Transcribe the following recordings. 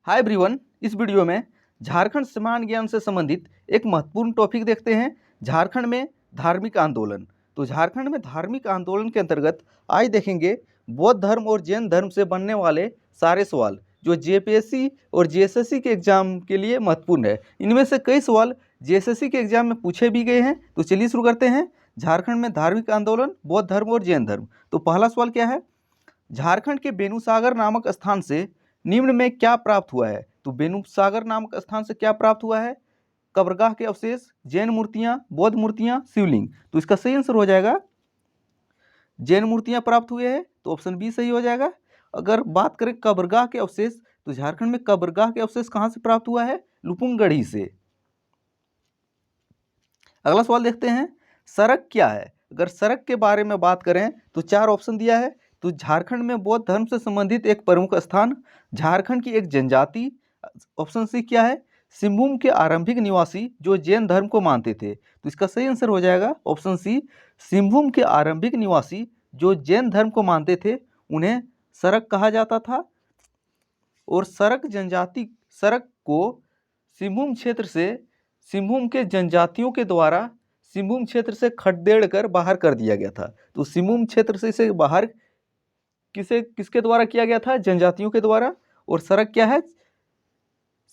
Hi everyone, इस video में झारखंड समान ज्ञान से संबंधित एक महत्वपूर्ण टॉपिक देखते हैं। झारखंड में धार्मिक आंदोलन। तो झारखंड में धार्मिक आंदोलन के अंतर्गत आज देखेंगे बौद्ध धर्म और जैन धर्म से बनने वाले सारे सवाल जो जेपीएससी और जेएसएससी के एग्जाम के लिए महत्वपूर्ण है। इनमें से कई सवाल जेएसएससी के एग्जाम में पूछे भी गए हैं। तो चलिए शुरू करते हैं। झारखंड में धार्मिक आंदोलन, बौद्ध धर्म और जैन धर्म। तो पहला सवाल क्या है? झारखंड के बेनुसागर नामक स्थान से निम्न में क्या प्राप्त हुआ है? तो बेनुसागर नामक स्थान से क्या प्राप्त हुआ है? कब्रगाह के अवशेष, जैन मूर्तियां, बौद्ध मूर्तियां, शिवलिंग। तो इसका सही आंसर हो जाएगा जैन मूर्तियां प्राप्त हुए हैं। तो ऑप्शन बी सही हो जाएगा। अगर बात करें कब्रगाह के अवशेष, तो झारखंड में कब्रगाह के अवशेष कहां से प्राप्त हुआ है? लुपुंगगढ़ी से। अगला सवाल देखते हैं, सड़क क्या है? अगर सड़क के बारे में बात करें तो चार ऑप्शन दिया है। तो झारखंड में बौद्ध धर्म से संबंधित एक प्रमुख स्थान, झारखंड की एक जनजाति। ऑप्शन सी क्या है? सिंहभूम के आरंभिक निवासी जो जैन धर्म को मानते थे। तो इसका सही आंसर हो जाएगा ऑप्शन सी, सिंहभूम के आरंभिक निवासी जो जैन धर्म को मानते थे उन्हें सड़क कहा जाता था। और सड़क जनजाति सड़क को सिंहभूम क्षेत्र से सिंहभूम के जनजातियों के द्वारा सिंहभूम क्षेत्र से खदेड़ कर बाहर कर दिया गया था। तो सिंहभूम क्षेत्र से इसे बाहर किसके द्वारा किया गया था? जनजातियों के द्वारा। और सड़क क्या है?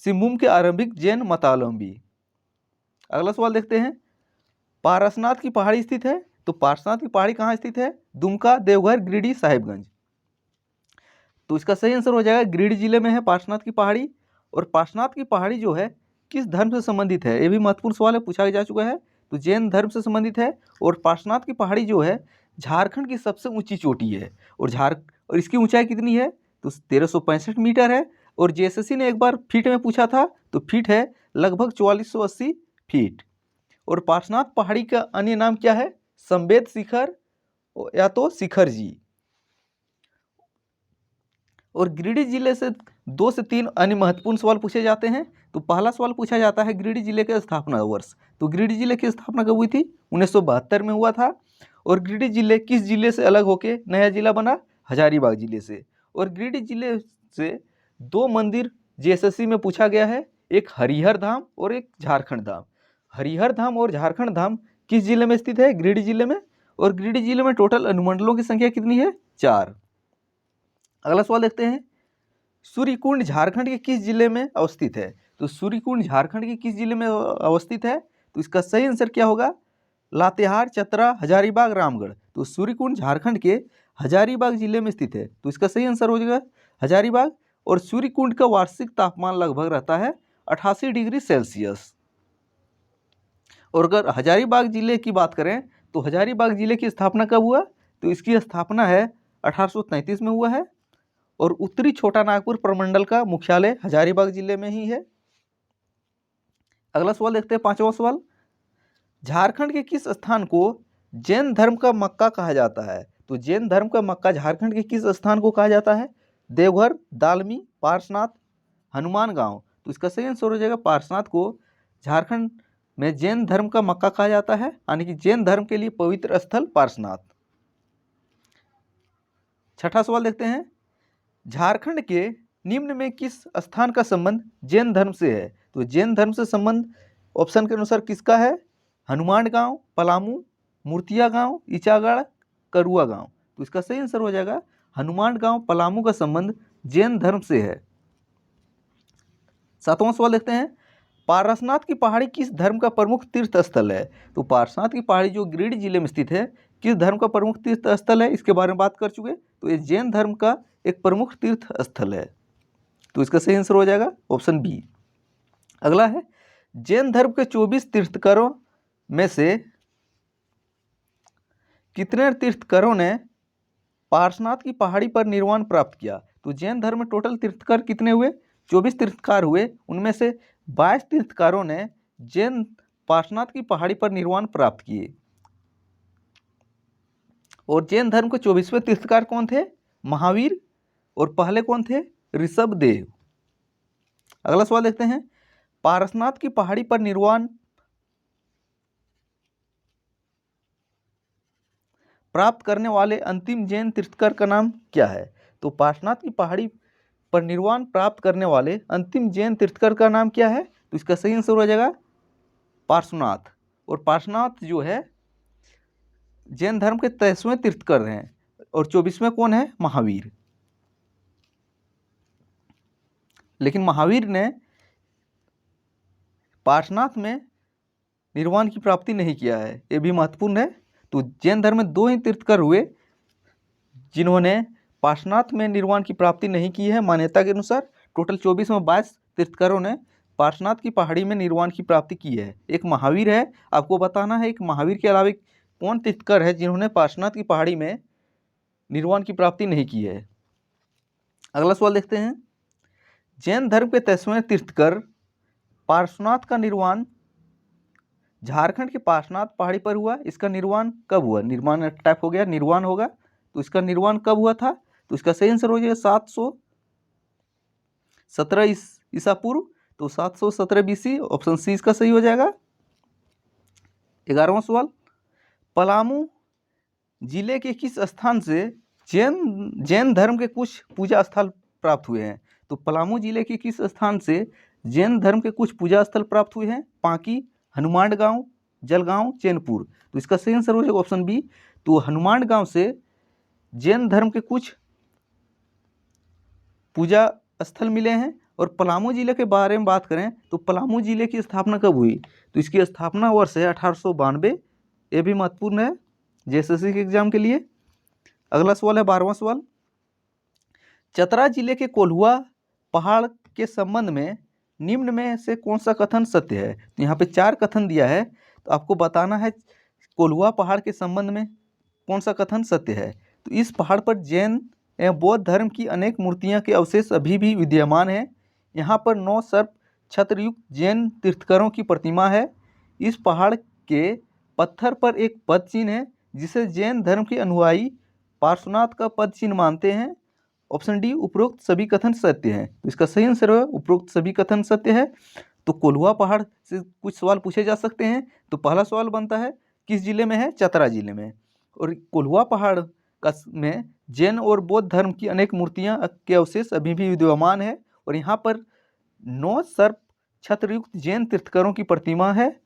सिंहभूम के आरंभिक जैन मतावलंबी। अगला सवाल देखते हैं, पारसनाथ की पहाड़ी स्थित है। तो पारसनाथ की पहाड़ी कहाँ स्थित है? दुमका, देवघर, गिरिडीह, साहिबगंज। तो इसका सही आंसर हो जाएगा गिरिडीह जिले में है पार्श्वनाथ की पहाड़ी। और पार्श्वनाथ की पहाड़ी जो है किस धर्म से संबंधित है? ये भी महत्वपूर्ण सवाल है, पूछा जा चुका है। तो जैन धर्म से संबंधित है। और पार्श्वनाथ की पहाड़ी जो है झारखंड की सबसे ऊंची चोटी है। और इसकी ऊंचाई कितनी है? तो 1365 मीटर है। और जेएसएससी ने एक बार फीट में पूछा था, तो फीट है लगभग 4480 फीट। और पार्श्वनाथ पहाड़ी का अन्य नाम क्या है? संवेद शिखर या तो शिखर जी। और गिरिडीह जिले से 2 से 3 अन्य महत्वपूर्ण सवाल पूछे जाते हैं। तो पहला सवाल पूछा जाता है गिरिडीह जिले के स्थापना वर्ष। तो गिरिडीह जिले की स्थापना कब हुई थी? 1972 में हुआ था। और गिरिडीह जिले किस जिले से अलग होकर नया जिला बना? हजारीबाग जिले से। और गिरिडीह जिले से 2 मंदिर जेएसएससी में पूछा गया है, एक हरिहर धाम और एक झारखंड धाम। हरिहर धाम और झारखंड धाम किस जिले में स्थित है? गिरिडीह जिले में। और गिरिडीह जिले में टोटल अनुमंडलों की संख्या कितनी है? 4। अगला सवाल देखते हैं, सूर्यकुंड झारखंड के किस जिले में अवस्थित है? तो सूर्यकुंड झारखंड के किस जिले में अवस्थित है? तो इसका सही आंसर क्या होगा? लातेहार, चतरा, हजारीबाग, रामगढ़। तो सूर्यकुंड झारखंड के हजारीबाग जिले में स्थित है। तो इसका सही आंसर हो जाएगा हजारीबाग। और सूर्यकुंड का वार्षिक तापमान लगभग रहता है 88 डिग्री सेल्सियस। और अगर हजारीबाग जिले की बात करें तो हजारीबाग जिले की स्थापना कब हुआ? तो इसकी स्थापना है 1833 में हुआ है। और उत्तरी छोटा नागपुर प्रमंडल का मुख्यालय हजारीबाग जिले में ही है। अगला सवाल देखते हैं, पांचवा सवाल, झारखंड के किस स्थान को जैन धर्म का मक्का कहा जाता है? तो जैन धर्म का मक्का झारखंड के किस स्थान को कहा जाता है? देवघर, दालमी, पार्श्वनाथ, हनुमान गांव। तो इसका सही आंसर हो जाएगा पार्श्वनाथ को झारखंड में जैन धर्म का मक्का कहा जाता है, यानी कि जैन धर्म के लिए पवित्र स्थल पार्श्वनाथ। छठा सवाल देखते हैं, झारखंड के निम्न में किस स्थान का संबंध जैन धर्म से है? तो जैन धर्म से संबंध ऑप्शन के अनुसार किसका है? हनुमान गांव, पलामू, मूर्तिया गांव, इचागढ़, करुआ गांव। तो इसका सही आंसर हो जाएगा हनुमान गांव, पलामू का संबंध जैन धर्म से है। सातवां सवाल देखते हैं, पारसनाथ की पहाड़ी किस धर्म का प्रमुख तीर्थ स्थल है? तो पारसनाथ की पहाड़ी जो गिरिडीह जिले में स्थित है किस धर्म का प्रमुख तीर्थ स्थल है? इसके बारे में बात कर चुके। तो ये जैन धर्म का एक प्रमुख तीर्थ स्थल है। तो इसका सही आंसर हो जाएगा ऑप्शन बी। अगला है, जैन धर्म के 24 तीर्थंकरों में से कितने तीर्थंकरों ने पार्श्वनाथ की पहाड़ी पर निर्वाण प्राप्त किया? तो जैन धर्म में टोटल तीर्थंकर कितने हुए? 24 तीर्थंकर हुए। उनमें से 22 तीर्थंकरों ने जैन पार्श्वनाथ की पहाड़ी पर निर्वाण प्राप्त किए। और जैन धर्म के 24वें तीर्थंकर कौन थे? महावीर। और पहले कौन थे? ऋषभदेव। अगला सवाल देखते हैं, पारसनाथ की पहाड़ी पर निर्वाण प्राप्त करने वाले अंतिम जैन तीर्थंकर का नाम क्या है? तो पार्श्वनाथ की पहाड़ी परिनिर्वाण प्राप्त करने वाले अंतिम जैन तीर्थकर का नाम क्या है? तो इसका सही आंसर हो जाएगा पार्श्वनाथ। और पार्श्वनाथ जो है जैन धर्म के 23वें तीर्थकर हैं और 24वें कौन है? महावीर। लेकिन महावीर ने पार्श्वनाथ में निर्वाण की प्राप्ति नहीं किया है, ये भी महत्वपूर्ण है। तो जैन धर्म में 2 ही तीर्थकर हुए जिन्होंने पार्श्वनाथ में निर्वाण की प्राप्ति नहीं की है मान्यता के अनुसार। टोटल 24 में 22 तीर्थकरों ने पार्श्वनाथ की पहाड़ी में निर्वाण की प्राप्ति की है। एक महावीर है, आपको बताना है एक महावीर के अलावा कौन तीर्थकर है जिन्होंने पार्श्वनाथ की पहाड़ी में निर्वाण की प्राप्ति नहीं की है। अगला सवाल देखते हैं। जैन धर्म के 23वें तीर्थकर पार्श्वनाथ का निर्वाण झारखंड के पार्श्वनाथ पहाड़ी पर हुआ। इसका निर्वाण कब हुआ? निर्माण टाइप हो गया, निर्वाण होगा। तो इसका निर्वाण कब हुआ था? तो इसका सही आंसर हो जाएगा 717 ईसा पूर्व। तो 717 BC ऑप्शन सी इसका सही हो जाएगा। 11वां सवाल, पलामू जिले के किस स्थान से जैन धर्म के कुछ पूजा स्थल प्राप्त हुए हैं? तो पलामू जिले के किस स्थान से जैन धर्म के कुछ पूजा स्थल प्राप्त हुए हैं? पांकी, हनुमानगांव, जलगांव, चैनपुर। तो इसका सही आंसर हो जाएगा ऑप्शन बी। तो हनुमानगांव से जैन धर्म के कुछ पूजा स्थल मिले हैं। और पलामू जिले के बारे में बात करें तो पलामू जिले की स्थापना कब हुई? तो इसकी स्थापना वर्ष है 1892। ये भी महत्वपूर्ण है JSSC के एग्जाम के लिए। अगला सवाल है 12वां सवाल, चतरा जिले के कोल्हुआ पहाड़ के संबंध में निम्न में से कौन सा कथन सत्य है? तो यहाँ पे 4 कथन दिया है, तो आपको बताना है कोल्हुआ पहाड़ के संबंध में कौन सा कथन सत्य है। तो इस पहाड़ पर जैन एवं बौद्ध धर्म की अनेक मूर्तियां के अवशेष अभी भी विद्यमान हैं। यहाँ पर 9 सर्प छत्रयुक्त जैन तीर्थकरों की प्रतिमा है। इस पहाड़ के पत्थर पर एक पद चिन्ह है जिसे जैन धर्म के अनुयायी पार्श्वनाथ का पद चिन्ह मानते हैं। ऑप्शन डी, उपरोक्त सभी कथन सत्य हैं। तो इसका सही आंसर है उपरोक्त सभी कथन सत्य है। तो कोल्हुआ पहाड़ से कुछ सवाल पूछे जा सकते हैं। तो पहला सवाल बनता है किस जिले में है? चतरा जिले में। और कोल्हुआ पहाड़ का में जैन और बौद्ध धर्म की अनेक मूर्तियां के अवशेष अभी भी विद्यमान है। और यहाँ पर 9 सर्प छत्रयुक्त जैन तीर्थकरों की प्रतिमा है।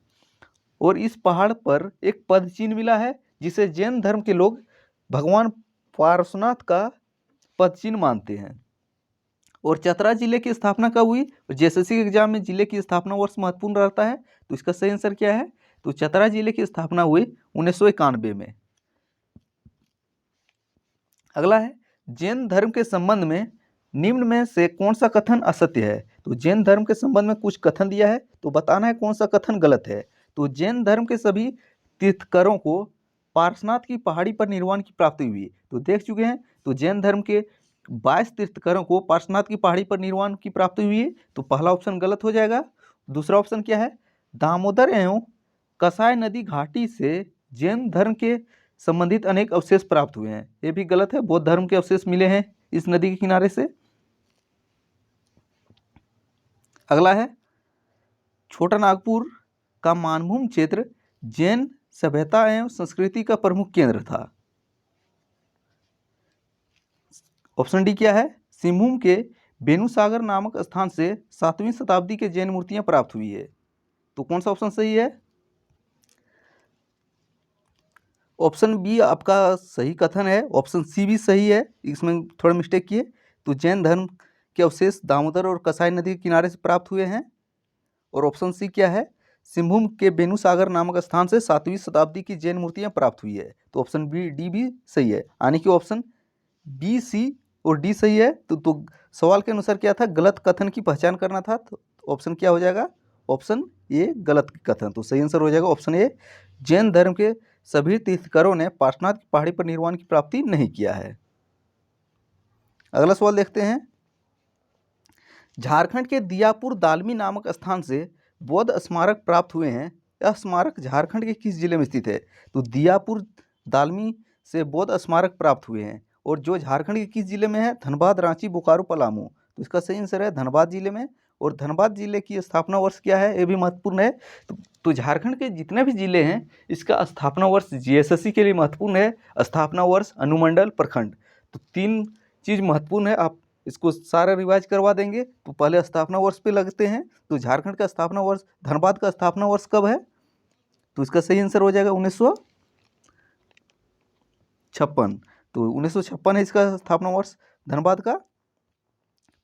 और इस पहाड़ पर एक पद चिन्ह मिला है जिसे जैन धर्म के लोग भगवान पार्श्वनाथ का पद चिन्ह मानते हैं। और चतरा जिले की स्थापना कब हुई? JSSC के एग्जाम में जिले की स्थापना वर्ष महत्वपूर्ण रहता है। तो इसका सही आंसर क्या है? तो चतरा जिले की स्थापना हुई 1991 में। अगला है, जैन धर्म के संबंध में निम्न में से कौन सा कथन असत्य है? तो जैन धर्म के संबंध में कुछ कथन दिया है, तो बताना है कौन सा कथन गलत है। तो जैन धर्म के सभी तीर्थकरों को पार्श्वनाथ की पहाड़ी पर निर्वाण की प्राप्ति हुई। तो देख चुके हैं, तो जैन धर्म के 22 तीर्थकरों को पार्श्वनाथ की पहाड़ी पर निर्वाण की प्राप्ति हुई है। तो पहला ऑप्शन गलत हो जाएगा। दूसरा ऑप्शन क्या है? दामोदर एवं कसाई नदी घाटी से जैन धर्म के संबंधित अनेक अवशेष प्राप्त हुए हैं। ये भी गलत है, बौद्ध धर्म के अवशेष मिले हैं इस नदी के किनारे से। अगला है, छोटा नागपुर का मानभूम क्षेत्र जैन सभ्यता एवं संस्कृति का प्रमुख केंद्र था। ऑप्शन डी क्या है? सिंहभूम के बेनुसागर नामक स्थान से 7वीं शताब्दी के जैन मूर्तियां प्राप्त हुई है। तो कौन सा ऑप्शन सही है? ऑप्शन बी आपका सही कथन है। ऑप्शन सी भी सही है, इसमें थोड़ा मिस्टेक किए। तो जैन धर्म के अवशेष दामोदर और कसाई नदी के किनारे से प्राप्त हुए हैं। और ऑप्शन सी क्या है? सिंहभूम के बेनुसागर नामक स्थान से 7वीं शताब्दी की जैन मूर्तियां प्राप्त हुई है। तो ऑप्शन बी डी भी सही है, यानी कि ऑप्शन बी, सी और डी सही है। तो सवाल के अनुसार क्या था? गलत कथन की पहचान करना था। तो ऑप्शन क्या हो जाएगा? ऑप्शन ए गलत कथन। तो सही आंसर हो जाएगा ऑप्शन ए, जैन धर्म के सभी तीर्थकरों ने पार्श्वनाथ की पहाड़ी पर निर्वाण की प्राप्ति नहीं किया है। अगला सवाल देखते हैं, झारखंड के दियापुर दालमी नामक स्थान से बौद्ध स्मारक प्राप्त हुए हैं। यह स्मारक झारखंड के किस जिले में स्थित है? तो दियापुर दालमी से बौद्ध स्मारक प्राप्त हुए हैं और जो झारखंड के किस जिले में है? धनबाद, रांची, बोकारो, पलामू। तो इसका सही आंसर है धनबाद जिले में। और धनबाद जिले की स्थापना वर्ष क्या है? ये भी महत्वपूर्ण है। तो झारखंड के जितने भी जिले हैं इसका स्थापना वर्ष JSSC के लिए महत्वपूर्ण है। स्थापना वर्ष, अनुमंडल, प्रखंड, तो 3 चीज़ महत्वपूर्ण है। आप इसको सारा रिवाइज करवा देंगे। तो पहले स्थापना वर्ष पे लगते हैं। तो झारखंड का स्थापना वर्ष, धनबाद का स्थापना वर्ष कब है? तो इसका सही आंसर हो जाएगा 1956। तो 1956 है इसका स्थापना वर्ष धनबाद का।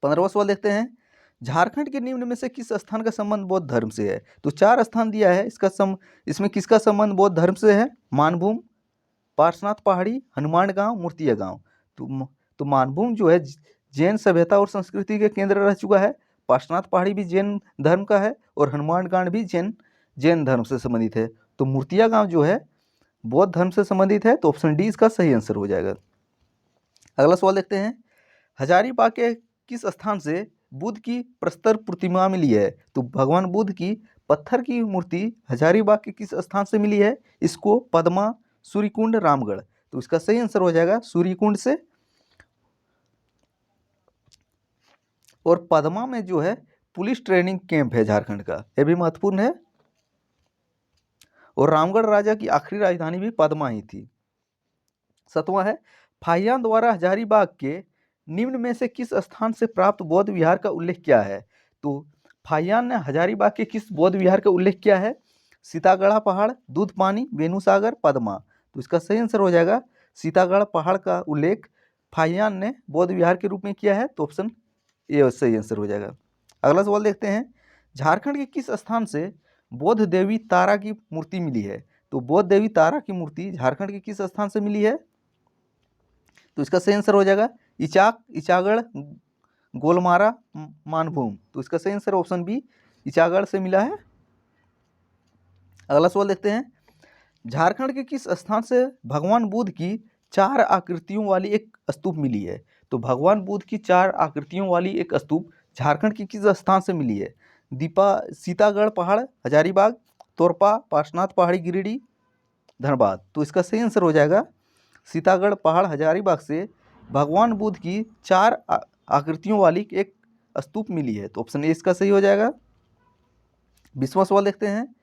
15वां सवाल देखते हैं, झारखंड के निम्न में से किस स्थान का संबंध बौद्ध धर्म से है? तो 4 स्थान दिया है, इसमें किसका संबंध बौद्ध धर्म से है? मानभूम, पार्श्वनाथ पहाड़ी, हनुमान गांव, मूर्तिया गांव। तो मानभूम जो है जैन सभ्यता और संस्कृति के केंद्र रह चुका है। पार्श्वनाथ पहाड़ी भी जैन धर्म का है और हनुमान गांव भी जैन धर्म से संबंधित है। तो मूर्तिया गांव जो है बौद्ध धर्म से संबंधित है। तो ऑप्शन डी इसका सही आंसर हो जाएगा। अगला सवाल देखते हैं, हजारीबाग के किस स्थान से बुद्ध की प्रस्तर प्रतिमा मिली है? तो भगवान बुद्ध की पत्थर की मूर्ति हजारीबाग के किस स्थान से मिली है? इसको पद्मा, सूर्यकुंड, रामगढ़। तो इसका सही आंसर हो जाएगा सूर्यकुंड से। और पद्मा में जो है पुलिस ट्रेनिंग कैंप है झारखंड का, यह भी महत्वपूर्ण है। और रामगढ़ राजा की आखिरी राजधानी भी पद्मा ही थी। 7वां है, फाहियान द्वारा हजारीबाग के निम्न में से किस स्थान से प्राप्त बौद्ध विहार का उल्लेख किया है? तो फाहियान ने हजारीबाग के किस बौद्ध विहार का उल्लेख किया है? सीतागढ़ा पहाड़, दूध पानी, वेणुसागर, पद्मा। तो इसका सही आंसर हो जाएगा सीतागढ़ पहाड़ का उल्लेख फाहियान ने बौद्ध विहार के रूप में किया है। तो ऑप्शन ए सही आंसर हो जाएगा। अगला सवाल देखते हैं, झारखंड के किस स्थान से बौद्ध देवी तारा की मूर्ति मिली है? तो बौद्ध देवी तारा की मूर्ति झारखंड के किस स्थान से मिली है? तो इसका सही आंसर हो जाएगा इचाक, इचागढ़, गोलमारा, मानभूम। तो इसका सही आंसर ऑप्शन बी इचागढ़ से मिला है। अगला सवाल देखते हैं, झारखंड के किस स्थान से भगवान बुद्ध की 4 आकृतियों वाली एक स्तूप मिली है? तो भगवान बुद्ध की 4 आकृतियों वाली एक स्तूप झारखंड के किस स्थान से मिली है? सीतागढ़ पहाड़, हजारीबाग, तोरपा, पार्श्वनाथ पहाड़ी, गिरिडीह, धनबाद। तो इसका सही आंसर हो जाएगा सीतागढ़ पहाड़, हजारीबाग से भगवान बुद्ध की 4 आकृतियों वाली एक स्तूप मिली है। तो ऑप्शन ए इसका सही हो जाएगा। 20वां सवाल देखते हैं,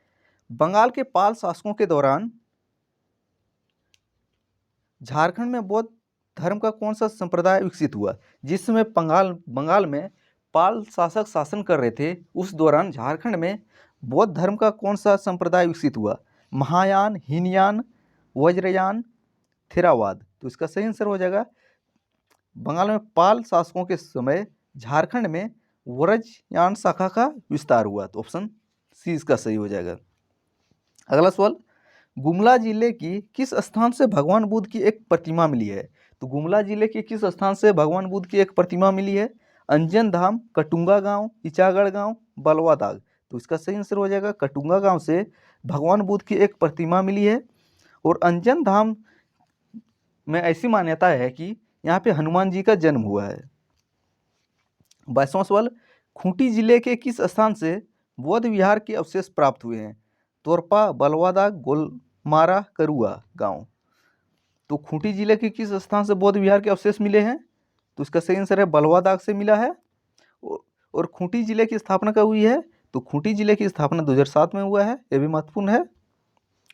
बंगाल के पाल शासकों के दौरान झारखंड में बौद्ध धर्म का कौन सा संप्रदाय विकसित हुआ? जिस समय बंगाल में पाल शासक शासन कर रहे थे, उस दौरान झारखंड में बौद्ध धर्म का कौन सा संप्रदाय विकसित हुआ? महायान, हीनयान, वज्रयान, थेरावाद। तो इसका सही आंसर हो जाएगा बंगाल में पाल शासकों के समय झारखंड में वज्रयान शाखा का विस्तार हुआ। तो ऑप्शन सी इसका सही हो जाएगा। अगला सवाल, गुमला जिले की किस स्थान से भगवान बुद्ध की एक प्रतिमा मिली है? तो गुमला जिले के किस स्थान से भगवान बुद्ध की एक प्रतिमा मिली है? अंजन धाम, कटुंगा गांव, इचागढ़ गांव, बलवा दाग। तो इसका सही आंसर हो जाएगा कटुंगा गांव से भगवान बुद्ध की एक प्रतिमा मिली है। और अंजन धाम में ऐसी मान्यता है कि यहाँ पे हनुमान जी का जन्म हुआ है। 22वां सवाल, खूंटी जिले के किस स्थान से बौद्ध विहार के अवशेष प्राप्त हुए हैं? तोरपा, बलवादाग, गोलमारा, करुआ गांव। तो खूंटी जिले के किस स्थान से बौद्ध विहार के अवशेष मिले हैं? तो इसका सही आंसर है बलवादाग से मिला है। और खूंटी जिले की स्थापना कब हुई है? तो खूंटी जिले की स्थापना 2007 में हुआ है, यह भी महत्वपूर्ण है।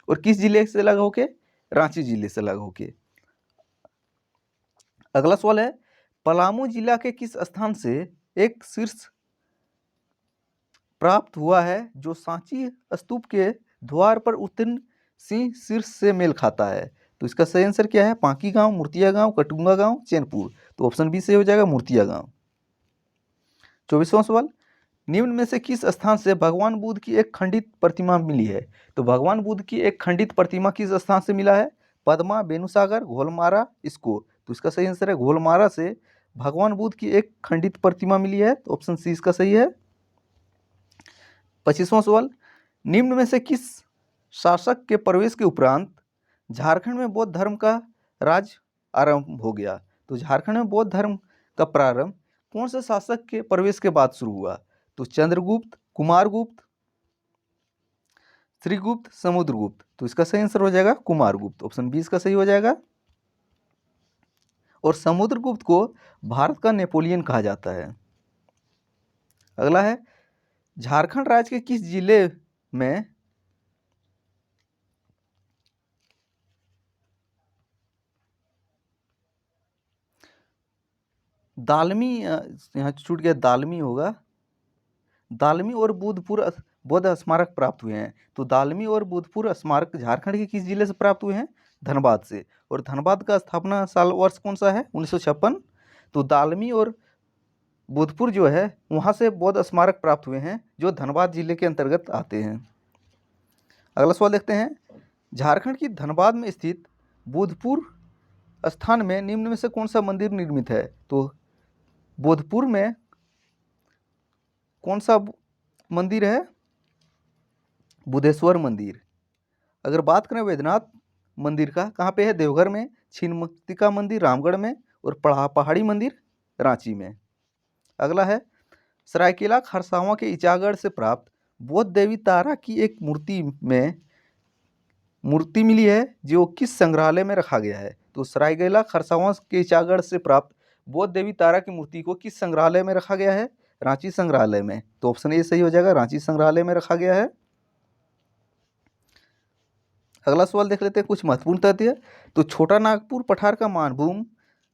और किस जिले से लगा होके? रांची जिले से लगा होके। अगला सवाल है, पलामू जिला के किस स्थान से एक शीर्ष प्राप्त हुआ है जो सांची स्तूप के द्वार पर उत्तीर्ण सिंह शीर्ष से मेल खाता है? तो इसका सही आंसर क्या है? पांकी गांव, मूर्तिया गांव, कटुंगा गांव, चैनपुर। तो ऑप्शन बी से हो जाएगा मूर्तिया गांव। 24वां सवाल, निम्न में से किस स्थान से भगवान बुद्ध की एक खंडित प्रतिमा मिली है? तो भगवान बुद्ध की एक खंडित प्रतिमा किस स्थान से मिला है? पद्मा, वेणुसागर, घोलमारा, इसको। तो इसका सही आंसर है घोलमारा से भगवान बुद्ध की एक खंडित प्रतिमा मिली है। तो ऑप्शन सी इसका सही है। 25वां सवाल, निम्न में से किस शासक के प्रवेश के उपरांत झारखंड में बौद्ध धर्म का राज आरंभ हो गया? तो झारखंड में बौद्ध धर्म का प्रारंभ कौन से शासक के प्रवेश के बाद शुरू हुआ? तो चंद्रगुप्त, कुमारगुप्त, श्रीगुप्त, समुद्रगुप्त। तो इसका सही आंसर हो जाएगा कुमारगुप्त। ऑप्शन बी इसका सही हो जाएगा। और समुद्रगुप्त को भारत का नेपोलियन कहा जाता है। अगला है, झारखंड राज्य के किस जिले में दालमी यहाँ छूट गया, दालमी होगा। दालमी और बुधपुर बौद्ध स्मारक प्राप्त हुए हैं। तो दालमी और बुधपुर स्मारक झारखंड के किस जिले से प्राप्त हुए हैं? धनबाद से। और धनबाद का स्थापना साल वर्ष कौन सा है? 1956। तो दालमी और बुधपुर जो है वहाँ से बौद्ध स्मारक प्राप्त हुए हैं जो धनबाद जिले के अंतर्गत आते हैं। अगला सवाल देखते हैं, झारखंड की धनबाद में स्थित बुधपुर स्थान में निम्न में से कौन सा मंदिर निर्मित है? तो बुधपुर में कौन सा मंदिर है? बुधेश्वर मंदिर। अगर बात करें वैद्यनाथ मंदिर का, कहाँ पे है? देवघर में। छिन्नमस्तिका मंदिर रामगढ़ में। और पहाड़ी मंदिर रांची में। अगला है, सरायकेला खरसावां के इचागढ़ से प्राप्त बौद्ध देवी तारा की एक मूर्ति मिली है जो किस संग्रहालय में रखा गया है? तो सरायकेला खरसावां के इचागढ़ से प्राप्त बौद्ध देवी तारा की मूर्ति को किस संग्रहालय में रखा गया है? रांची संग्रहालय में। तो ऑप्शन ए सही हो जाएगा, रांची संग्रहालय में रखा गया है। अगला सवाल देख लेते हैं, कुछ महत्वपूर्ण तथ्य। तो छोटा नागपुर पठार का मानभूम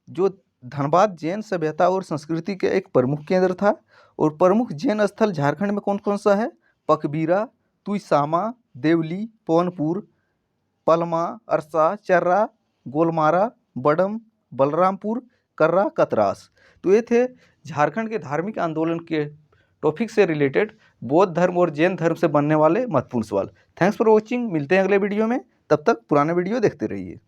जो धनबाद जैन सभ्यता और संस्कृति के एक प्रमुख केंद्र था। और प्रमुख जैन स्थल झारखंड में कौन कौन सा है? पकबीरा, तुइसामा, देवली, पवनपुर, पलमा, अरसा, चर्रा, गोलमारा, बडम, बलरामपुर, कर्रा, कतरास। तो ये थे झारखंड के धार्मिक आंदोलन के टॉपिक से रिलेटेड बौद्ध धर्म और जैन धर्म से बनने वाले महत्वपूर्ण सवाल। Thanks for watching. मिलते हैं अगले वीडियो में, तब तक पुराने वीडियो देखते रहिए।